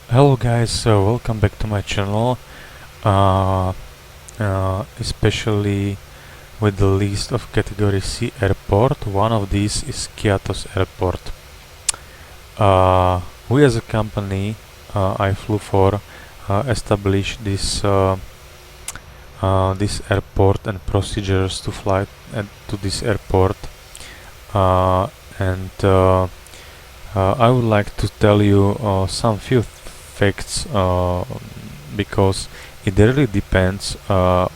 Hello guys, so welcome back to my channel, uh, especially with the list of category C airport. One of these is skiathos airport. We as a company, I flew for, established this airport and procedures to fly to this airport, uh, and I would like to tell you some few facts, because it really depends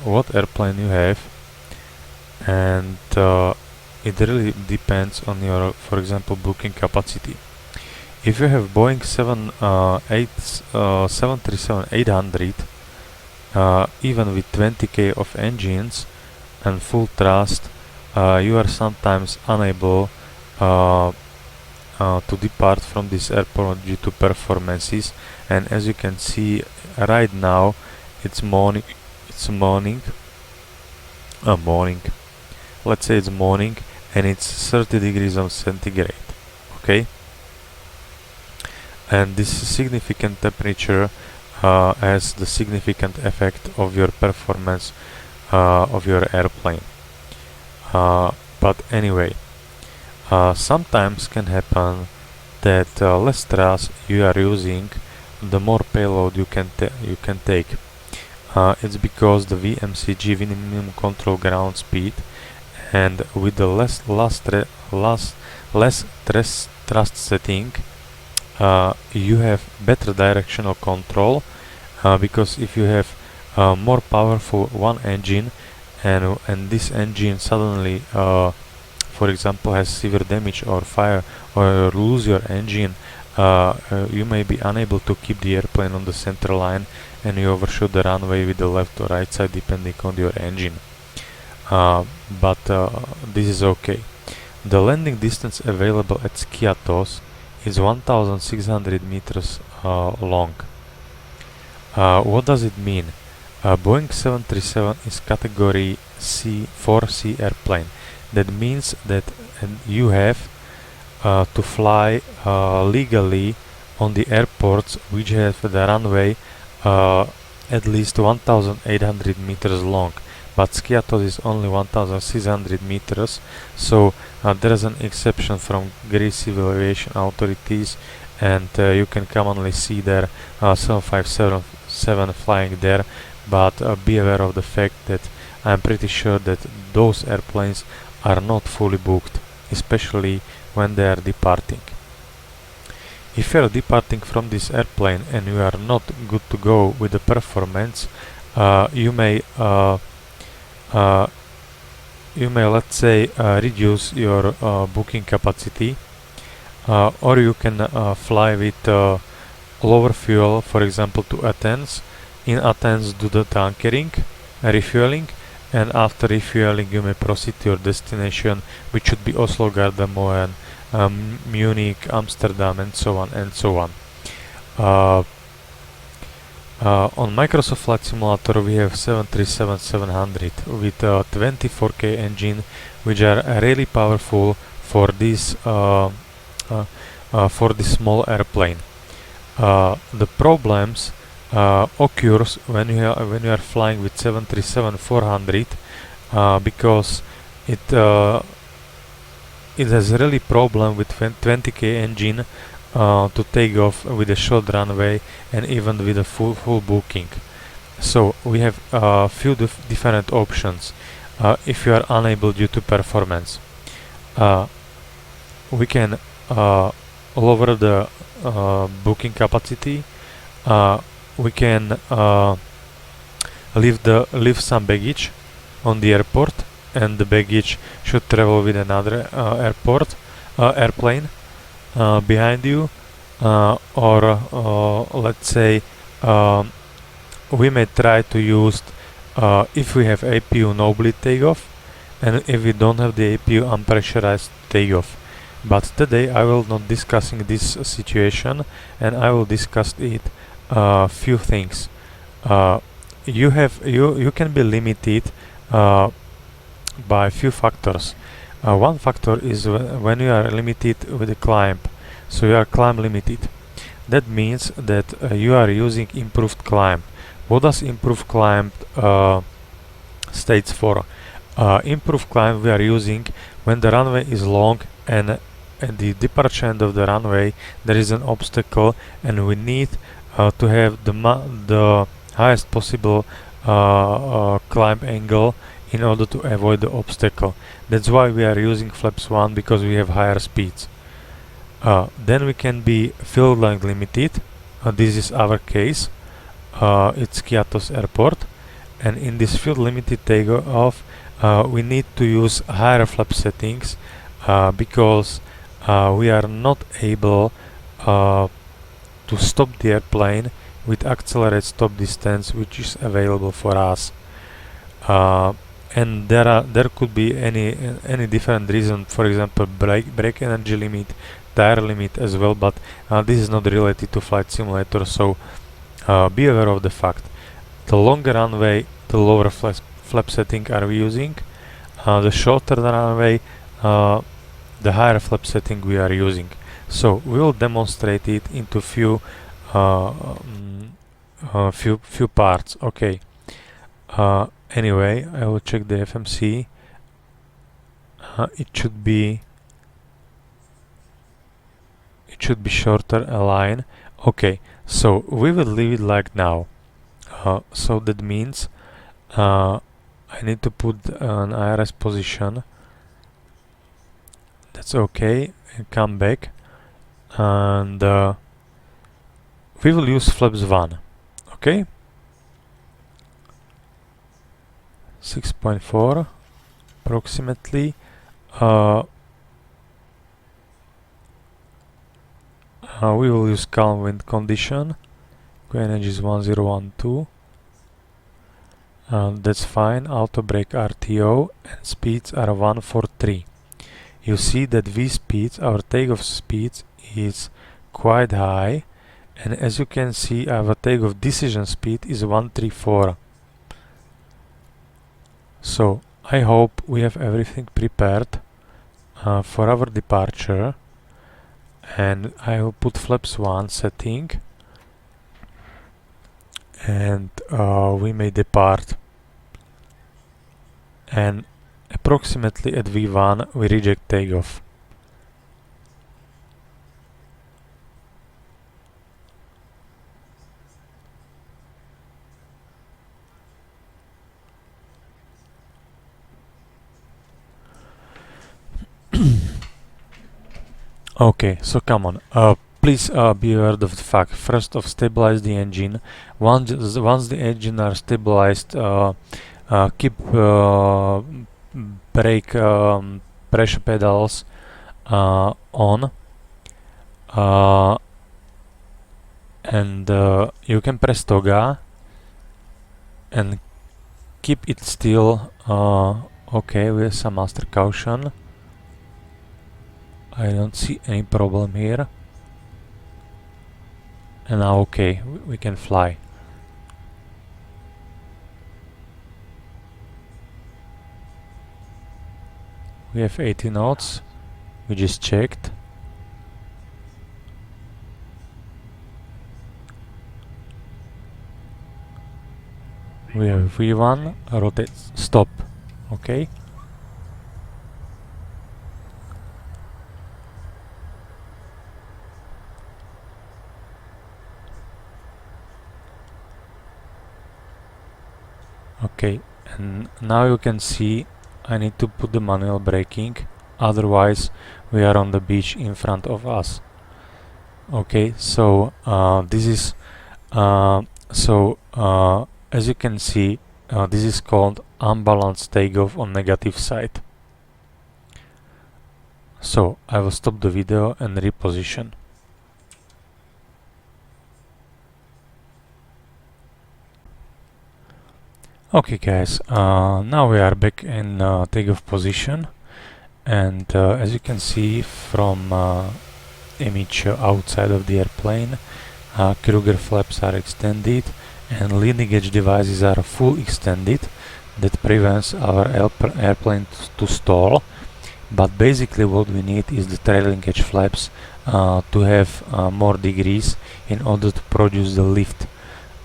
what airplane you have, and it really depends on your, for example, booking capacity. If you have Boeing 737-800, even with 20k of engines and full thrust, you are sometimes unable to depart from this airport due to performances. And as you can see right now, it's morning. Let's say it's morning, and it's 30 degrees of centigrade. Okay, and this significant temperature has the significant effect of your performance of your airplane. But anyway, sometimes can happen that less thrust you are using, the more payload you can take. It's because the VMCG, minimum control ground speed, and with the less thrust setting, you have better directional control, because if you have more powerful one engine, and this engine suddenly, for example, has severe damage or fire, or lose your engine, you may be unable to keep the airplane on the center line, and you overshoot the runway with the left or right side depending on your engine. But this is okay. The landing distance available at skiathos is 1600 meters long. What does it mean? Boeing 737 is category C 4C airplane. That means that you have to fly legally on the airports which have the runway at least 1800 meters long, but skiathos is only 1600 meters, so there is an exception from Greece civil aviation authorities, and you can commonly see there 7577 flying there, but be aware of the fact that I'm pretty sure that those airplanes are not fully booked, especially when they are departing. If you are departing from this airplane and you are not good to go with the performance, you may let's say reduce your booking capacity, or you can fly with lower fuel, for example to Athens. In Athens, do the tankering, refueling, and after refueling you may proceed to your destination, which should be Oslo, Gardermoen, Munich, Amsterdam, and so on and so on. On Microsoft Flight Simulator we have 737-700 with a 24k engine, which are really powerful for this small airplane. The problems occurs when you are flying with 737-400, because it has really problem with 20k engine to take off with a short runway and even with a full booking. So we have a few different options if you are unable due to performance. We can lower the booking capacity. We can leave some baggage on the airport, and the baggage should travel with another airplane behind you, or let's say we may try to use, if we have APU no bleed takeoff, and if we don't have the APU unpressurized takeoff. But today I will not discussing this situation, and I will discuss it few things. You can be limited by few factors. One factor is when you are limited with a climb, so you are climb limited. that means that you are using improved climb. What does improved climb states for? Improved climb we are using when the runway is long and at the departure end of the runway there is an obstacle and we need to have the highest possible climb angle in order to avoid the obstacle. That's why we are using flaps 1, because we have higher speeds. Then we can be field length limited. This is our case. It's Skiathos Airport, and in this field limited takeoff we need to use higher flap settings because we are not able to stop the airplane with accelerate stop distance which is available for us. And there could be any different reason, for example brake energy limit, tire limit as well, but this is not related to flight simulator, so be aware of the fact. The longer runway, the lower flap setting are we using. The shorter the runway, the higher flap setting we are using. So we will demonstrate it into few parts. Okay. Anyway, I will check the FMC. It should be shorter align. Okay, so we will leave it like now. So that means I need to put an IRS position. That's okay. And come back, and we will use flaps 1. Okay. 6.4 approximately. We will use calm wind condition. Energy is 1012. That's fine. Auto brake RTO and speeds are 143. You see that V speeds, our takeoff speeds, is quite high, and as you can see our takeoff decision speed is 134. So I hope we have everything prepared for our departure, and I will put flaps 1 setting, and we may depart, and approximately at V1 we reject takeoff. Okay, so come on, please be aware of the fact. First off, stabilize the engine. Once the engine are stabilized, keep brake pressure pedals on, and you can press toga and keep it still. Okay, with some master caution. I don't see any problem here. And now okay, we can fly. We have 80 knots. We just checked. We have V1, rotate, stop. Okay. Okay, and now you can see I need to put the manual braking, otherwise we are on the beach in front of us. Okay, so this is as you can see, this is called unbalanced takeoff on negative side. So I will stop the video and reposition. Okay guys, now we are back in takeoff position, and as you can see from image outside of the airplane, Kruger flaps are extended and leading edge devices are full extended. That prevents our airplane to stall, but basically what we need is the trailing edge flaps to have more degrees in order to produce the lift,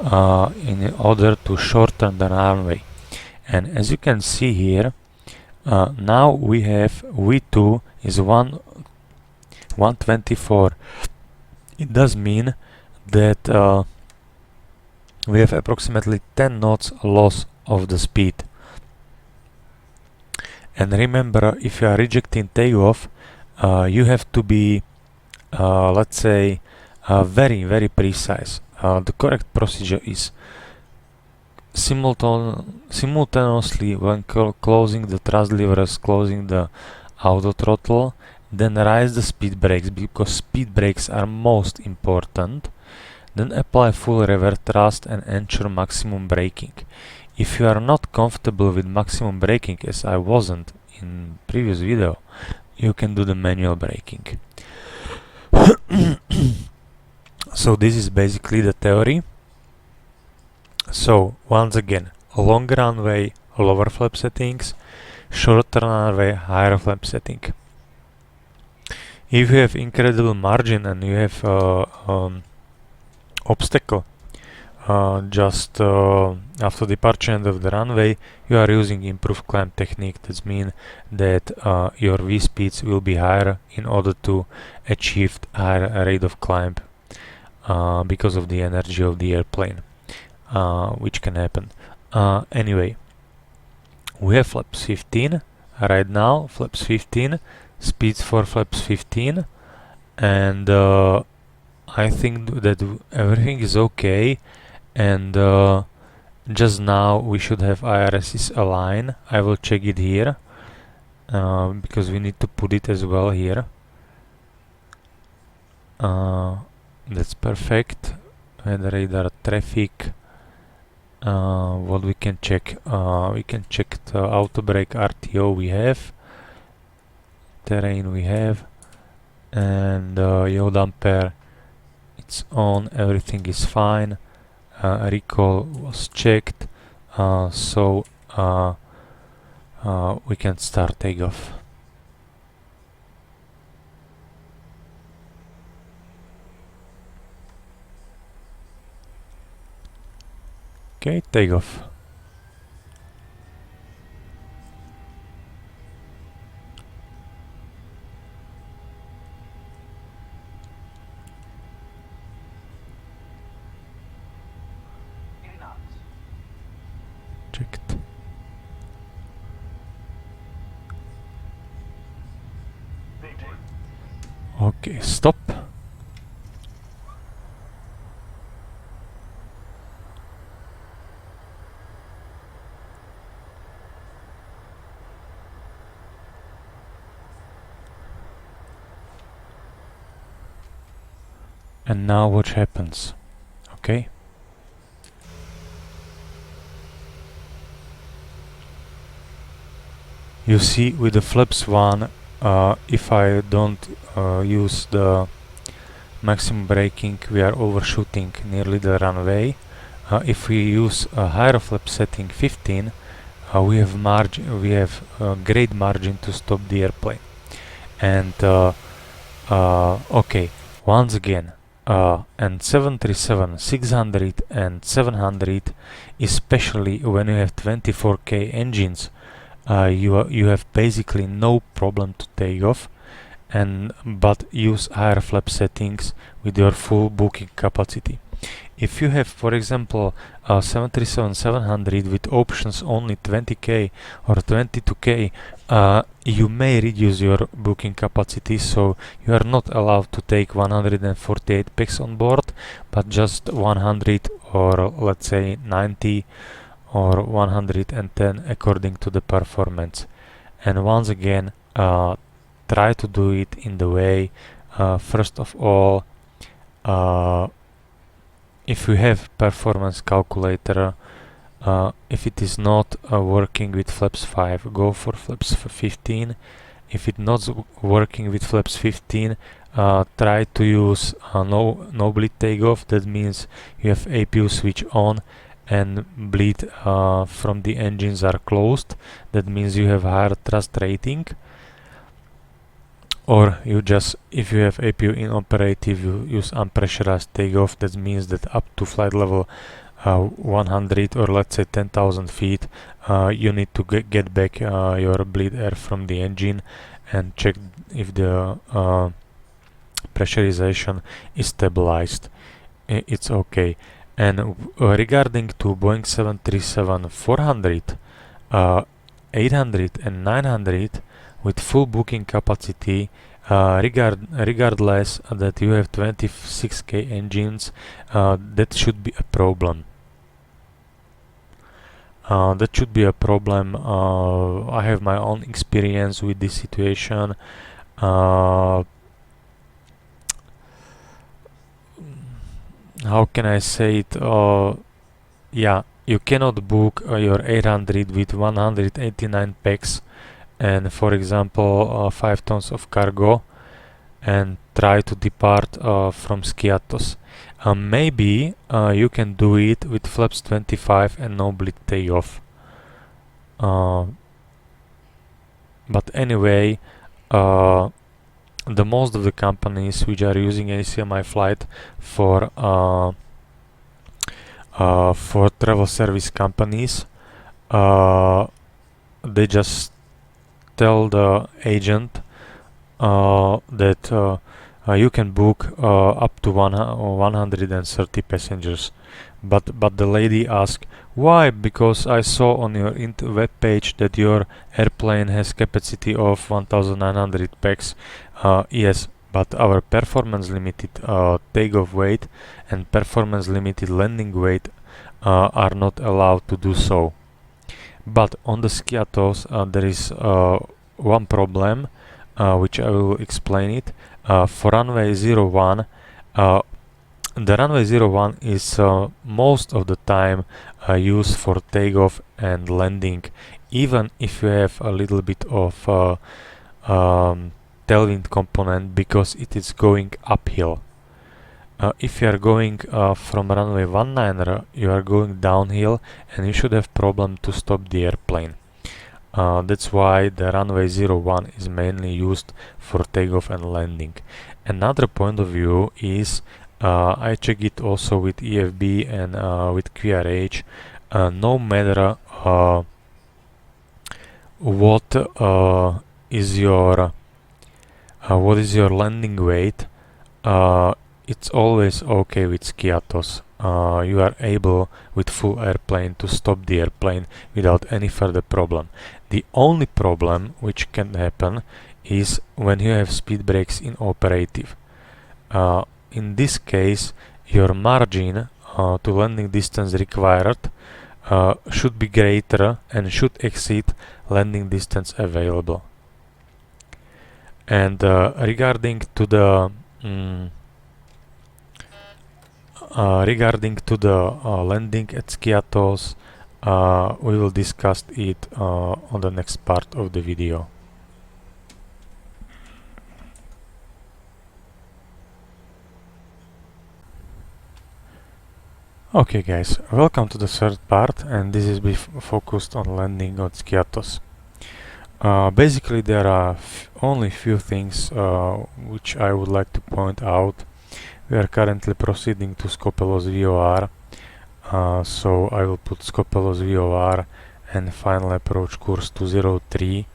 in order to shorten the runway. And as you can see here, now we have V2 is 124. It does mean that we have approximately 10 knots loss of the speed. And remember, if you are rejecting takeoff, you have to be, let's say, very precise. The correct procedure is simultaneously when closing the thrust levers, closing the auto throttle, then raise the speed brakes, because speed brakes are most important. Then apply full reverse thrust and ensure maximum braking. If you are not comfortable with maximum braking, as I wasn't in previous video, you can do the manual braking. So this is basically the theory. So once again, longer runway, lower flap settings, shorter runway, higher flap setting. If you have incredible margin and you have obstacle just after departure end of the runway, you are using improved climb technique. That means that your V speeds will be higher in order to achieve higher rate of climb because of the energy of the airplane, which can happen. Anyway, we have flaps 15 right now, flaps 15, speeds for flaps 15, and I think that everything is okay, and just now we should have IRSs align. I will check it here because we need to put it as well here. That's perfect. And radar traffic. What we can check? We can check the auto brake RTO we have, terrain we have, and yaw damper, it's on, everything is fine. Recall was checked, so we can start takeoff. Okay, takeoff. Checked. Okay, stop. And now what happens? Okay. You see with the flaps 1, if I don't use the maximum braking, we are overshooting nearly the runway. If we use a higher flap setting 15, we have margin. We have great margin to stop the airplane. And okay, once again, and 737, 600 and 700, especially when you have 24K engines, you have basically no problem to take off, but use higher flap settings with your full booking capacity. If you have, for example, 737-700 with options only 20K or 22K, you may reduce your booking capacity, so you are not allowed to take 148 packs on board, but just 100 or let's say 90 or 110 according to the performance. And once again, try to do it in the way, first of all, if you have performance calculator, if it is not working with flaps 5, go for flaps 15. If it's not working with flaps 15, try to use no bleed takeoff. That means you have APU switch on and bleed from the engines are closed. That means you have higher thrust rating. or you just, if you have APU inoperative, you use unpressurized takeoff. That means that up to flight level 100 or let's say 10,000 feet, you need to get back your bleed air from the engine and check if the pressurization is stabilized. It's okay. And regarding to Boeing 737-400, 800 and 900 with full booking capacity, regardless that you have 26K engines, that should be a problem. That should be a problem. I have my own experience with this situation. How can I say it? Yeah, you cannot book your 800 with 189 packs and, for example, 5 tons of cargo and try to depart from skiathos. Maybe you can do it with flaps 25 and no bleed takeoff. But anyway, the most of the companies which are using ACMI flight for travel service companies, they just tell the agent that you can book up to 130 passengers. But the lady asked, why? Because I saw on your web page that your airplane has capacity of 1900 pax. Yes, but our performance limited takeoff weight and performance limited landing weight are not allowed to do so. But on the skiathos there is one problem, which I will explain it. For runway 01, the runway 01 is most of the time used for takeoff and landing, even if you have a little bit of tailwind component, because it is going uphill. If you are going from runway 19, you are going downhill and you should have problem to stop the airplane. That's why the runway 01 is mainly used for takeoff and landing. Another point of view is, I check it also with EFB and with QRH, no matter what is your landing weight, it's always okay with skiathos. You are able with full airplane to stop the airplane without any further problem. The only problem which can happen is when you have speed brakes inoperative. In this case, your margin to landing distance required should be greater and should exceed landing distance available. And regarding to the landing at skiathos, we will discuss it on the next part of the video. Okay guys, welcome to the third part, and this is focused on landing on skiathos. Basically there are only few things which I would like to point out. We are currently proceeding to Skopelos VOR, so I will put Skopelos VOR and final approach course 203,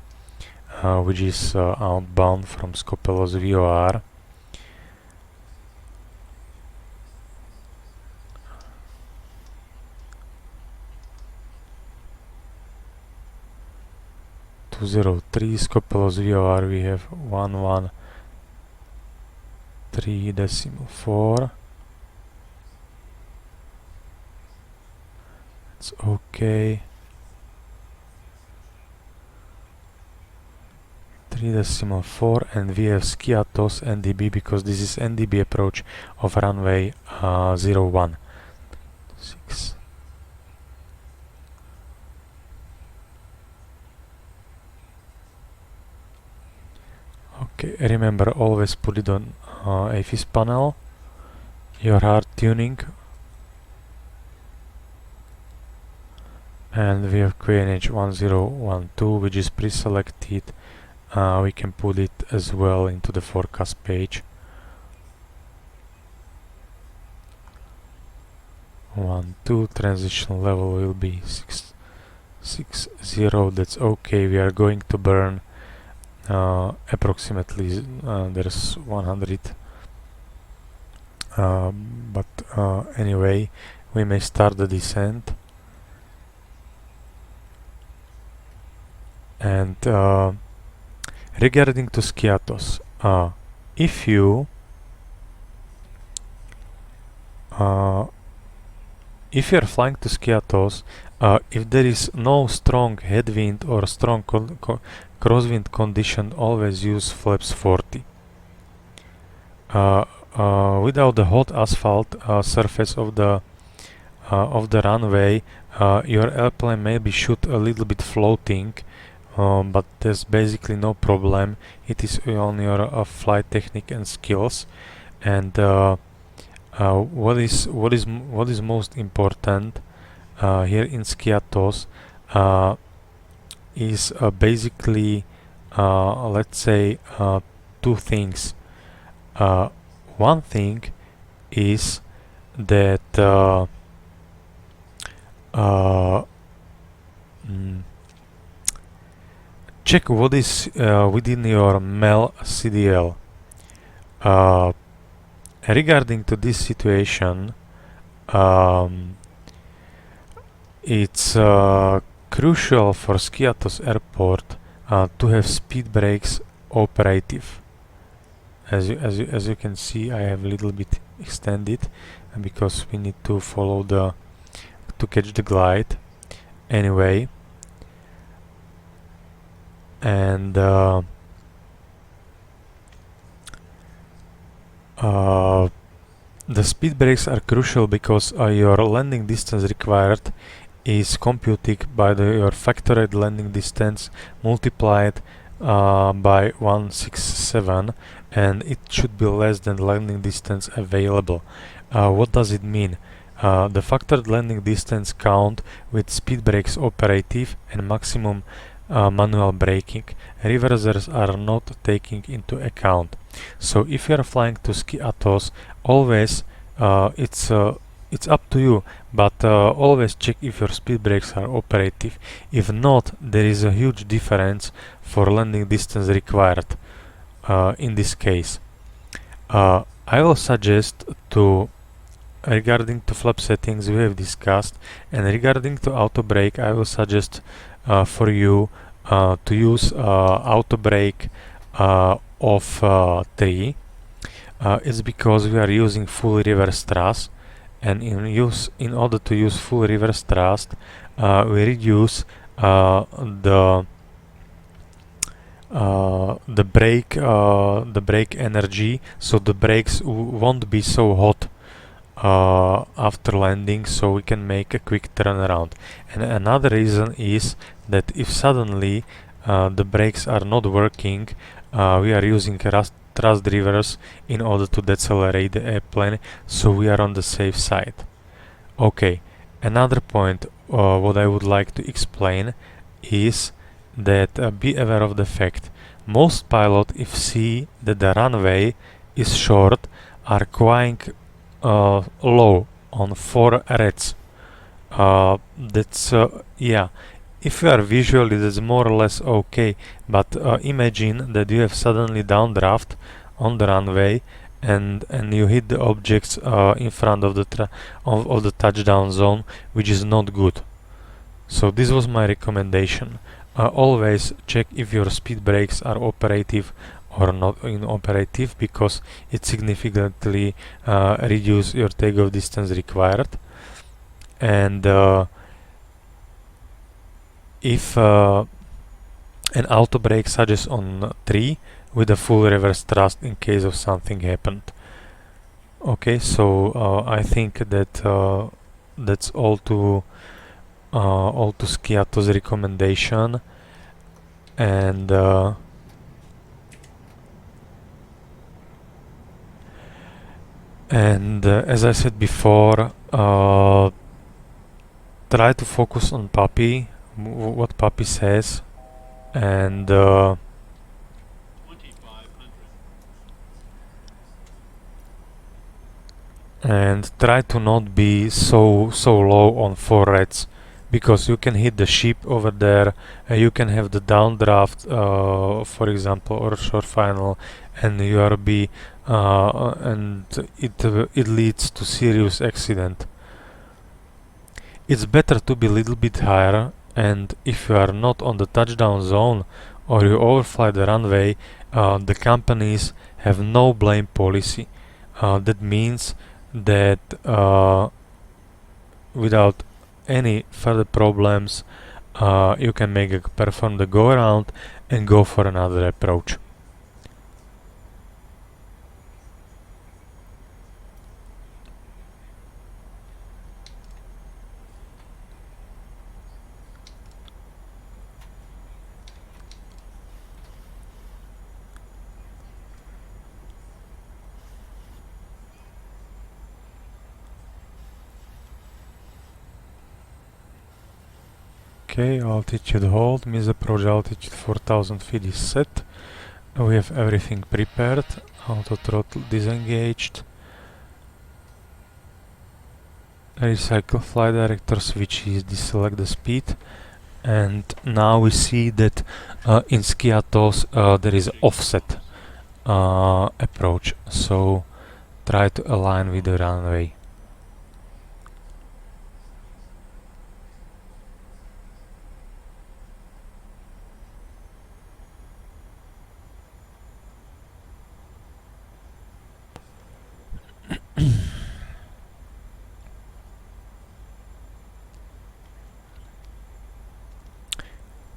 which is outbound from Skopelos VOR. Skopelos VOR, we have 113.4. It's okay. 3.4, and we have skiathos NDB because this is NDB approach of runway 01. 6. Okay, remember, always put it on AFIS panel, your hard tuning, and we have QNH 1012, which is pre-selected we can put it as well into the forecast page. 1, 2, transition level will be 660. That's okay. We are going to burn approximately there's 100, but anyway, we may start the descent. And regarding to skiathos, if you are flying to skiathos, if there is no strong headwind or strong crosswind condition, always use flaps 40. Without the hot asphalt surface of the runway, your airplane may be shoot a little bit floating, but there's basically no problem. It is on your flight technique and skills. And what is most important here in skiathos is basically let's say two things. One thing is that check what is within your MEL CDL. Regarding to this situation, it's crucial for Skiathos Airport to have speed brakes operative. As you can see, I have a little bit extended because we need to follow to catch the glide. Anyway, and the speed brakes are crucial because your landing distance required is computed by your factored landing distance multiplied by 167, and it should be less than landing distance available. What does it mean? The factored landing distance count with speed brakes operative and maximum manual braking. Reversers are not taking into account. So if you are flying to Skiathos, always it's up to you, but always check if your speed brakes are operative. If not, there is a huge difference for landing distance required in this case. I will suggest to regarding to flap settings we have discussed, and regarding to auto brake I will suggest for you to use auto brake of 3. It's because we are using full reverse thrust, and in order to use full reverse thrust we reduce the brake energy, so the brakes won't be so hot after landing, so we can make a quick turnaround. And another reason is that if suddenly the brakes are not working, we are using thrust reverse in order to decelerate the airplane, so we are on the safe side. Okay, another point what I would like to explain is that be aware of the fact most pilots, if see that the runway is short, are quite low on 4 reds. That's yeah, if you are visually that's more or less okay, but imagine that you have suddenly downdraft on the runway and you hit the objects in front of the touchdown zone, which is not good. So this was my recommendation. Always check if your speed brakes are operative or not inoperative, because it significantly reduce your takeoff distance required. And if an auto brake suggests on 3 with a full reverse thrust in case of something happened. Okay, so I think that that's all to Skiathos recommendation. And as I said before, try to focus on Puppy, what Puppy says, and and try to not be so low on forwards, because you can hit the ship over there, you can have the downdraft, for example, or short final, and you are be and it leads to serious accident. It's better to be a little bit higher, and if you are not on the touchdown zone or you overfly the runway, the companies have no blame policy. That means that without any further problems, you can perform the go around and go for another approach. Okay, altitude hold, mis-approach altitude 4000 feet is set. We have everything prepared, auto throttle disengaged. Recycle flight director switch is deselect the speed, and now we see that in skiathos there is offset approach, so try to align with the runway.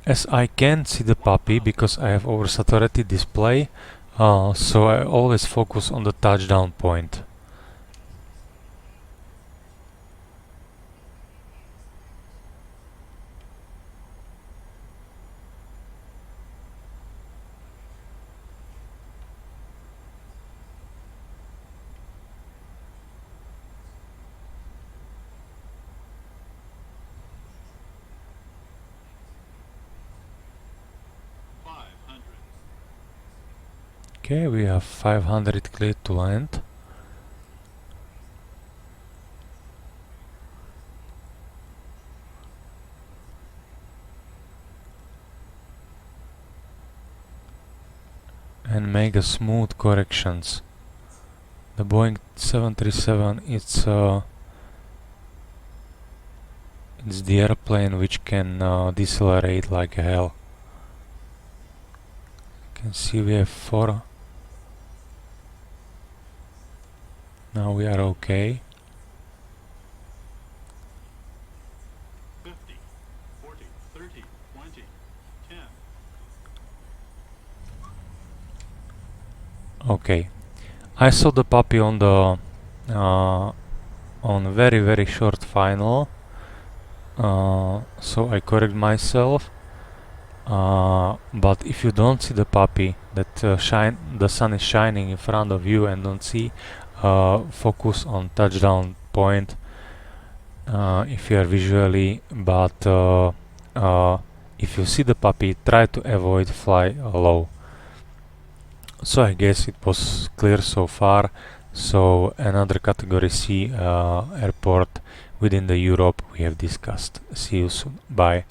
As I can't see the puppy because I have oversaturated display, so I always focus on the touchdown point. Okay, we have 500 cleared to land. And make a smooth corrections. The Boeing 737, it's the airplane which can decelerate like hell. You can see we have 4. Now we are okay. 50, 40, 30, 20, 10. Okay, I saw the puppy on the on very short final, so I correct myself. But if you don't see the puppy, that the sun is shining in front of you and don't see, focus on touchdown point if you are visually, but if you see the puppy, try to avoid fly low. So I guess it was clear so far. So another category C airport within the Europe we have discussed. See you soon. Bye.